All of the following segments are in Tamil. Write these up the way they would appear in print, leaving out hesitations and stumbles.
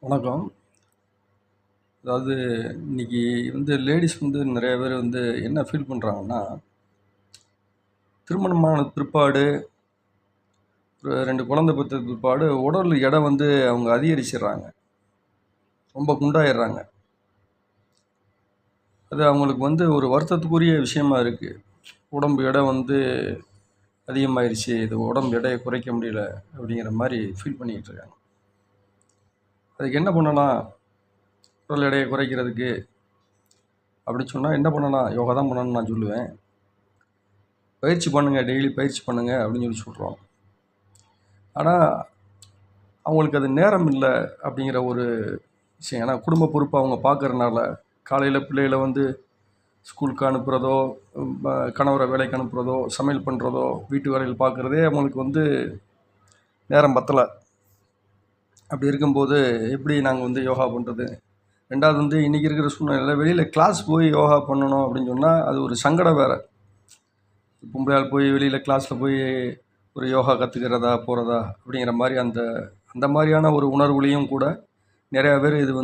வணக்கம். அதாவது இன்னைக்கு லேடீஸ் நிறைய பேர் என்ன ஃபீல் பண்ணுறாங்கன்னா, திருமணமான பிற்பாடு ஒரு 2 குழந்தை பெற்ற பிற்பாடு உடல் எடை அவங்க அதிகரிச்சிடுறாங்க. ரொம்ப குண்டாயிடுறாங்க. அது அவங்களுக்கு ஒரு வருத்தத்துக்குரிய விஷயமா இருக்குது. உடம்பு எடை அதிகமாயிருச்சு, இது உடம்பு எடையை குறைக்க முடியல அப்படிங்கிற மாதிரி ஃபீல் பண்ணிக்கிட்டு இருக்காங்க. அதுக்கு என்ன பண்ணலாம்? உடல் எடையை குறைக்கிறதுக்கு அப்படின்னு சொன்னால் என்ன பண்ணலாம்? யோகா தான் பண்ணணும்னு நான் சொல்லுவேன். பயிற்சி பண்ணுங்கள், டெய்லி பயிற்சி பண்ணுங்கள் அப்படின்னு சொல்கிறோம். ஆனால் அவங்களுக்கு அது நேரம் இல்லை அப்படிங்கிற ஒரு விஷயம். ஏன்னா குடும்ப பொறுப்பை அவங்க பார்க்கறனால காலையில் பிள்ளைகளை ஸ்கூலுக்கு அனுப்புகிறதோ, கணவரை வேலைக்கு அனுப்புகிறதோ, சமையல் பண்ணுறதோ, வீட்டு வேலைகள் பார்க்குறதே அவங்களுக்கு நேரம் பத்தலை. அப்படி இருக்கும்போது எப்படி நாங்கள் யோகா பண்ணுறது? ரெண்டாவது இன்றைக்கி இருக்கிற சூழ்நிலையில் வெளியில் கிளாஸ் போய் யோகா பண்ணணும் அப்படின்னு சொன்னால் அது ஒரு சங்கடம் வேறு. பொம்பளையால் போய் வெளியில் கிளாஸில் போய் ஒரு யோகா கற்றுக்கிறதா போகிறதா அப்படிங்கிற மாதிரி அந்த மாதிரியான ஒரு உணர்வுலையும் கூட நிறையா பேர் இது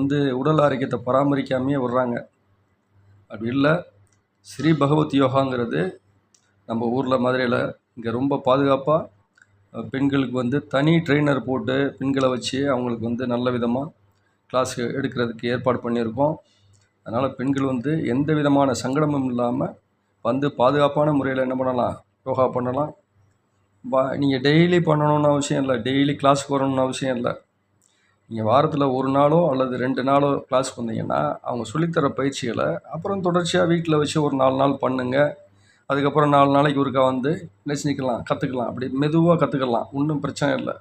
உடல் ஆரோக்கியத்தை பராமரிக்காமையே விடுறாங்க. அப்படி இல்லை, ஸ்ரீ பகவத் யோகாங்கிறது நம்ம ஊரில் மதுரையில் இங்கே ரொம்ப பாதுகாப்பாக பெண்களுக்கு தனி ட்ரெயினர் போட்டு பெண்களை வச்சு அவங்களுக்கு நல்ல விதமாக கிளாஸ் எடுக்கிறதுக்கு ஏற்பாடு பண்ணியிருக்கோம். அதனால் பெண்கள் எந்த விதமான சங்கடமும் இல்லாமல் பாதுகாப்பான முறையில் என்ன பண்ணலாம்? யோகா பண்ணலாம். நீங்கள் டெய்லி பண்ணணுன்னு அவசியம் இல்லை, டெய்லி கிளாஸுக்கு வரணும்னு அவசியம் இல்லை. நீங்கள் வாரத்தில் 1 நாளோ அல்லது 2 நாளோ கிளாஸுக்கு வந்தீங்கன்னா அவங்க சொல்லித்தர பயிற்சிகளை அப்புறம் தொடர்ச்சியாக வீட்டில் வச்சு ஒரு 4 நாள் பண்ணுங்கள். அதுக்கப்புறம் 4 நாளைக்கு ஒருக்கா நினைச்சிக்கலாம், கற்றுக்கலாம். அப்படி மெதுவாக கற்றுக்கலாம், ஒன்றும் பிரச்சனை இல்லை.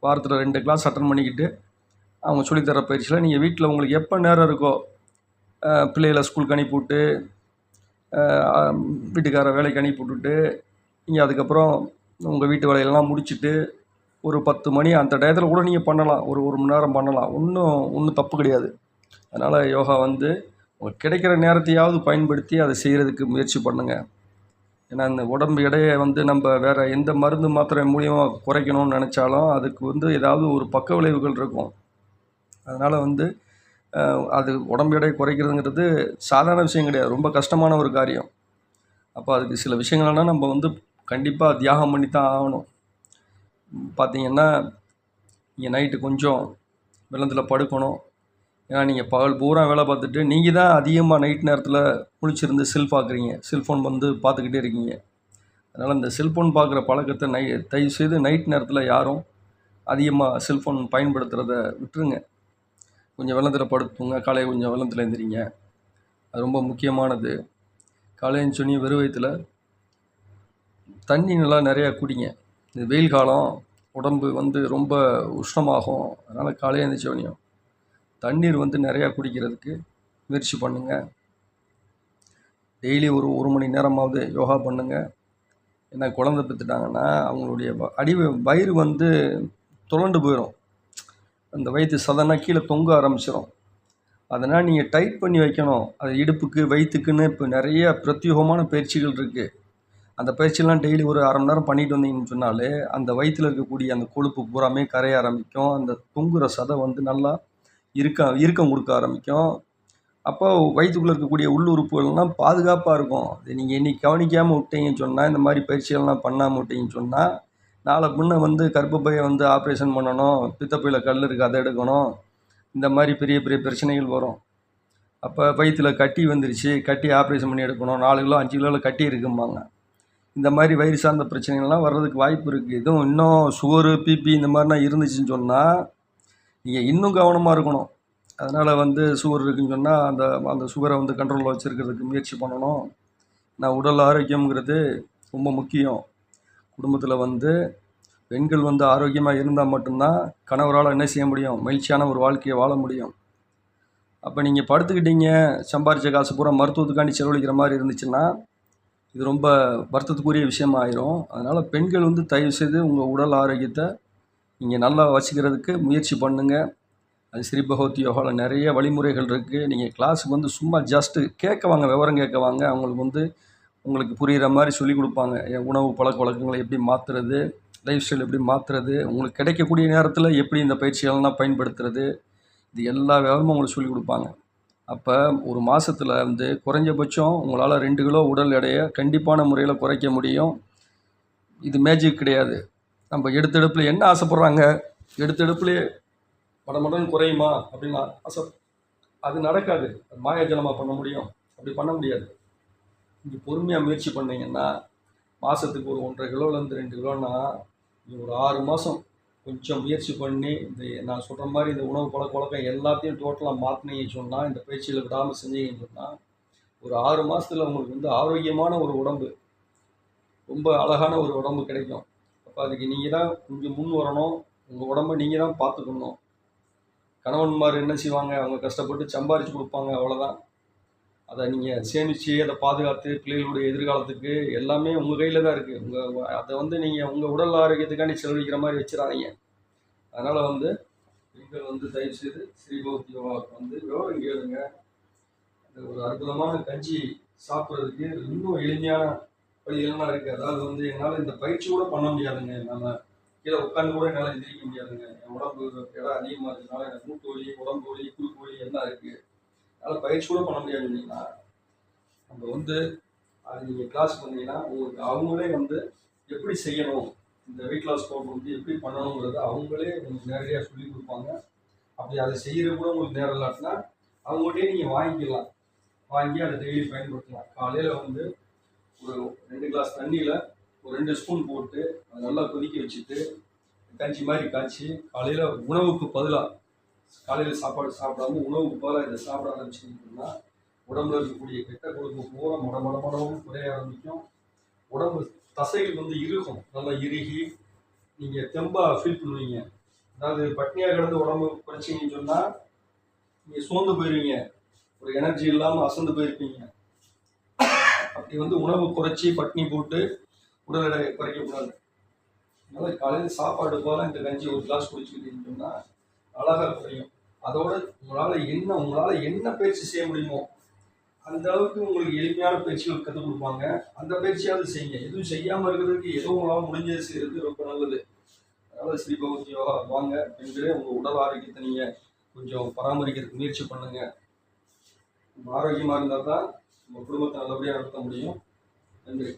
வாரத்தில் 2 கிளாஸ் அட்டன் பண்ணிக்கிட்டு அவங்க சொல்லித்தர பயிற்சியில் நீங்கள் வீட்டில் உங்களுக்கு எப்போ நேரம் இருக்கோ, பிள்ளைகளை ஸ்கூலுக்கு அனுப்பிவிட்டு, வீட்டுக்கார வேலைக்கு அனுப்பி விட்டுட்டு, நீங்கள் அதுக்கப்புறம் உங்கள் வீட்டு வேலையெல்லாம் முடிச்சுட்டு ஒரு 10 மணி அந்த டயத்தில் கூட நீங்கள் பண்ணலாம். ஒரு மணி நேரம் பண்ணலாம். ஒன்றும் தப்பு கிடையாது. அதனால் யோகா உங்களுக்கு கிடைக்கிற நேரத்தையாவது பயன்படுத்தி அதை செய்கிறதுக்கு முயற்சி பண்ணுங்கள். ஏன்னா இந்த உடம்பு எடையை நம்ம வேறு எந்த மருந்து மாத்திரை மூலியமாக குறைக்கணும்னு நினச்சாலும் அதுக்கு ஏதாவது ஒரு பக்க விளைவுகள் இருக்கும். அதனால் அது உடம்பு எடையை குறைக்கிறதுங்கிறது சாதாரண விஷயம் கிடையாது, ரொம்ப கஷ்டமான ஒரு காரியம். அப்போ அதுக்கு சில விஷயங்கள்லாம் நம்ம கண்டிப்பாக தியாகம் பண்ணி தான் ஆகணும். பார்த்தீங்கன்னா நீங்கள் நைட்டு கொஞ்சம் வெள்ளத்தில் படுக்கணும். ஏன்னா நீங்கள் பகல் பூரா வேலை பார்த்துட்டு நீங்கள் தான் அதிகமாக நைட் நேரத்தில் முழிச்சிருந்து செல்ஃபோன் பார்த்துக்கிட்டே இருக்கீங்க. அதனால் இந்த செல்ஃபோன் பார்க்குற பழக்கத்தை தயவுசெய்து நைட் நேரத்தில் யாரும் அதிகமாக செல்ஃபோன் பயன்படுத்துகிறத விட்டுருங்க. கொஞ்சம் வெள்ளத்தில் படுத்துங்க, காலையில் கொஞ்சம் வெள்ளத்தில் எழுந்திரிங்க. அது ரொம்ப முக்கியமானது. காலையில் எழுந்திரிச்சோன்னே வெறும் வயிற்றுல தண்ணி நல்லா நிறையா குடிங்க. இந்த வெயில் காலம் உடம்பு ரொம்ப உஷ்ணமாகும். அதனால் காலையில் எழுந்திரிச்சோன்னையும் தண்ணீர் நிறையா குடிக்கிறதுக்கு முயற்சி பண்ணுங்கள். டெய்லி ஒரு மணி நேரமாவது யோகா பண்ணுங்கள். ஏன்னா குழந்தை பெற்றுட்டாங்கன்னா அவங்களுடைய வயிறு துளண்டு போயிடும். அந்த வயிற்று சதனா கீழே தொங்க ஆரம்பிச்சிடும். அதனால் நீங்கள் டைட் பண்ணி வைக்கணும். அது இடுப்புக்கு வயிற்றுக்குன்னு இப்போ நிறைய பிரத்யேகமான பயிற்சிகள் இருக்குது. அந்த பயிற்சியெல்லாம் டெய்லி ஒரு 1/2 மணி நேரம் பண்ணிட்டு வந்தீங்கன்னு சொன்னாலே அந்த வயிற்றில் இருக்கக்கூடிய அந்த கொழுப்பு பூராமே கரைய ஆரம்பிக்கும். அந்த தொங்குற சதை நல்லா இறுக்கம் கொடுக்க ஆரம்பிக்கும். அப்போ வயிற்றுக்குள்ளே இருக்கக்கூடிய உள்ளுறுப்புகள்லாம் பாதுகாப்பாக இருக்கும். அது நீங்கள் இன்றைக்கி கவனிக்காமல் விட்டீங்கன்னு சொன்னால், இந்த மாதிரி பயிற்சிகள்லாம் பண்ணாமல் விட்டீங்கன்னு சொன்னால், நாளை முன்னே கர்ப்பப்பையை ஆப்ரேஷன் பண்ணணும், பித்தப்பையில் கல் இருக்குது அதை எடுக்கணும், இந்த மாதிரி பெரிய பெரிய பிரச்சனைகள் வரும். அப்போ வயிற்றில் கட்டி வந்துருச்சு, கட்டி ஆப்ரேஷன் பண்ணி எடுக்கணும், 4 கிலோ 5 கிலோவில் கட்டி இருக்கும்பாங்க. இந்த மாதிரி வயிறு சார்ந்த பிரச்சனைகள்லாம் வர்றதுக்கு வாய்ப்பு இருக்குது. இதுவும் இன்னும் சுகரு, பிபி இந்த மாதிரிலாம் இருந்துச்சுன்னு சொன்னால் நீங்கள் இன்னும் கவனமாக இருக்கணும். அதனால் சுகர் இருக்குதுன்னு சொன்னால் அந்த சுகரை கண்ட்ரோலில் வச்சுருக்கிறதுக்கு முயற்சி பண்ணணும். நான் உடல் ஆரோக்கியங்கிறது ரொம்ப முக்கியம். குடும்பத்தில் பெண்கள் ஆரோக்கியமாக இருந்தால் மட்டும்தான் கணவரால் என்ன செய்ய முடியும்? மகிழ்ச்சியான ஒரு வாழ்க்கையை வாழ முடியும். அப்போ நீங்கள் படுத்துக்கிட்டீங்க, சம்பாரித்த காசு பூரா மருத்துவத்துக்காண்டி செலவழிக்கிற மாதிரி இருந்துச்சுன்னா இது ரொம்ப வருத்தத்துக்குரிய விஷயமா ஆயிரும். அதனால் பெண்கள் தயவுசெய்து உங்கள் உடல் ஆரோக்கியத்தை நீங்கள் நல்லா வச்சுக்கிறதுக்கு முயற்சி பண்ணுங்கள். அது ஸ்ரீ பகவத் யோகாவில் நிறைய வழிமுறைகள் இருக்குது. நீங்கள் கிளாஸுக்கு சும்மா ஜஸ்ட்டு கேட்க வாங்க, விவரம் கேட்க வாங்க. அவங்களுக்கு உங்களுக்கு புரிகிற மாதிரி சொல்லிக் கொடுப்பாங்க. உணவு பழக்க வழக்கங்களை எப்படி மாற்றுறது, லைஃப் ஸ்டைல் எப்படி மாற்றுறது, உங்களுக்கு கிடைக்கக்கூடிய நேரத்தில் எப்படி இந்த பயிற்சிகள்லாம் பயன்படுத்துறது, இது எல்லா விவரமும் உங்களுக்கு சொல்லிக் கொடுப்பாங்க. அப்போ ஒரு மாதத்தில் வந்து குறைஞ்சபட்சம் உங்களால் 2 கிலோ உடல் எடையை கண்டிப்பான முறையில் குறைக்க முடியும். இது மேஜிக் கிடையாது. நம்ம எடுத்தெடுப்பில் என்ன ஆசைப்பட்றாங்க, எடுத்தெடுப்புலேயே மடமடன்னு குறையுமா அப்படின்னு ஆசை. அது நடக்காது. அது மாயாஜலமாக பண்ண முடியும். அப்படி பண்ண முடியாது. நீங்கள் பொறுமையாக முயற்சி பண்ணீங்கன்னா மாதத்துக்கு ஒரு 1.5 கிலோலேருந்து 2 கிலோன்னா நீங்கள் ஒரு 6 மாதம் கொஞ்சம் முயற்சி பண்ணி இந்த நான் சொல்கிற மாதிரி இந்த உணவு பழக்கம் எல்லாத்தையும் டோட்டலாக மாற்றினீங்கன்னு சொன்னால், இந்த பயிற்சியில் விடாமல் செஞ்சீங்கன்னு சொன்னால், ஒரு 6 மாதத்தில் உங்களுக்கு வந்து ஆரோக்கியமான ஒரு உடம்பு, ரொம்ப அழகான ஒரு உடம்பு கிடைக்கும். அப்போ அதுக்கு நீங்கள் தான் கொஞ்சம் முன் வரணும். உங்கள் உடம்பை நீங்கள் தான் பார்த்துக்கணும். கணவன்மார் என்ன செய்வாங்க, அவங்க கஷ்டப்பட்டு சம்பாரித்து கொடுப்பாங்க, அவ்வளோதான். அதை நீங்கள் சேமித்து அதை பாதுகாத்து பிள்ளைகளுடைய எதிர்காலத்துக்கு எல்லாமே உங்கள் கையில் தான் இருக்குது. அதை வந்து நீங்கள் உங்கள் உடல் ஆரோக்கியத்துக்காண்டி செலவழிக்கிற மாதிரி வச்சிடாதீங்க. அதனால் வந்து பெண்கள் வந்து தயவுசெய்து ஸ்ரீபகவதி யோகாவுக்கு வந்து விவரம் கேளுங்க. அந்த ஒரு அற்புதமான கஞ்சி சாப்பிட்றதுக்கு இன்னும் எளிமையான வழிகள்லாம் இருக்குது. அதாவது வந்து என்னால் இந்த பயிற்சி கூட பண்ண முடியாதுங்க. என்னால் கீழே உட்காந்து கூட என்னால் எந்திரிக்க முடியாதுங்க. என் உடம்பு இடம் அதிகமாக இருக்கிறதுனால எனக்கு மூட்டு வலி, உடம்பு வலி, குறுக்கு வலி எல்லாம் இருக்குது. அதனால் பயிற்சி கூட பண்ண முடியாது. இல்லைங்களா, நம்ம வந்து அது நீங்கள் கிளாஸ் பண்ணீங்கன்னா உங்களுக்கு அவங்களே வந்து எப்படி செய்யணும், இந்த வெயிட் லாஸ் பவுடர் வந்து எப்படி பண்ணணுங்கிறத அவங்களே உங்களுக்கு நேரடியாக சொல்லி கொடுப்பாங்க. அப்படி அதை செய்கிறது கூட உங்களுக்கு நேரம் இல்லாட்டினா அவங்கள்டே நீங்கள் வாங்கிக்கலாம். வாங்கி அதை டெய்லி பயன்படுத்தலாம். காலையில் வந்து ஒரு 2 கிளாஸ் தண்ணியில் ஒரு 2 ஸ்பூன் போட்டு அதை நல்லா கொதிக்க வச்சுட்டு கஞ்சி மாதிரி காய்ச்சி காலையில் உணவுக்கு பதிலாக, காலையில் சாப்பாடு சாப்பிடாம உணவுக்கு பதிலாக இதை சாப்பிட ஆரம்பிச்சிங்கன்னா உடம்புல இருக்கக்கூடிய கெட்ட கொழுப்பு பூரா மடமடமடமும் குறைய ஆரம்பிக்கும். உடம்பு தசைகள் வந்து இறுகும், நல்லா இறுகி நீங்கள் தெம்பாக ஃபீல் பண்ணுவீங்க. அதாவது பட்னியாக கிடந்து உடம்பு குறைச்சிங்கன்னு சொன்னால் நீங்கள் சோர்ந்து போயிடுவீங்க, ஒரு எனர்ஜி இல்லாமல் அசந்து போயிருப்பீங்க. அப்படி வந்து உணவு குறைச்சி பட்னி போட்டு உடல் எடை குறைக்கக்கூடாது. அதனால் காலையில் சாப்பாடு போல இந்த கஞ்சி ஒரு கிளாஸ் குடிச்சுக்கிட்டீங்கன்னு சொன்னால் அழகாக குறையும். அதோட உங்களால் என்ன பயிற்சி செய்ய முடியுமோ அந்த அளவுக்கு உங்களுக்கு எளிமையான பயிற்சிகள் கற்றுக் கொடுப்பாங்க. அந்த பயிற்சியாவது செய்யுங்க. எதுவும் செய்யாமல் இருக்கிறதுக்கு ஏதோ உங்களால் முடிஞ்சது செய்கிறது ரொம்ப நல்லது. அதனால் ஸ்ரீபகவதி யோகா வாங்க. பெண்களே, உங்கள் உடல் ஆரோக்கியத்தை நீங்கள் கொஞ்சம் பராமரிக்கிறதுக்கு முயற்சி பண்ணுங்கள். ஆரோக்கியமாக இருந்தால் தான் உங்கள் குடும்பத்தை நல்லபடியாக நடத்த முடியும். நன்றி.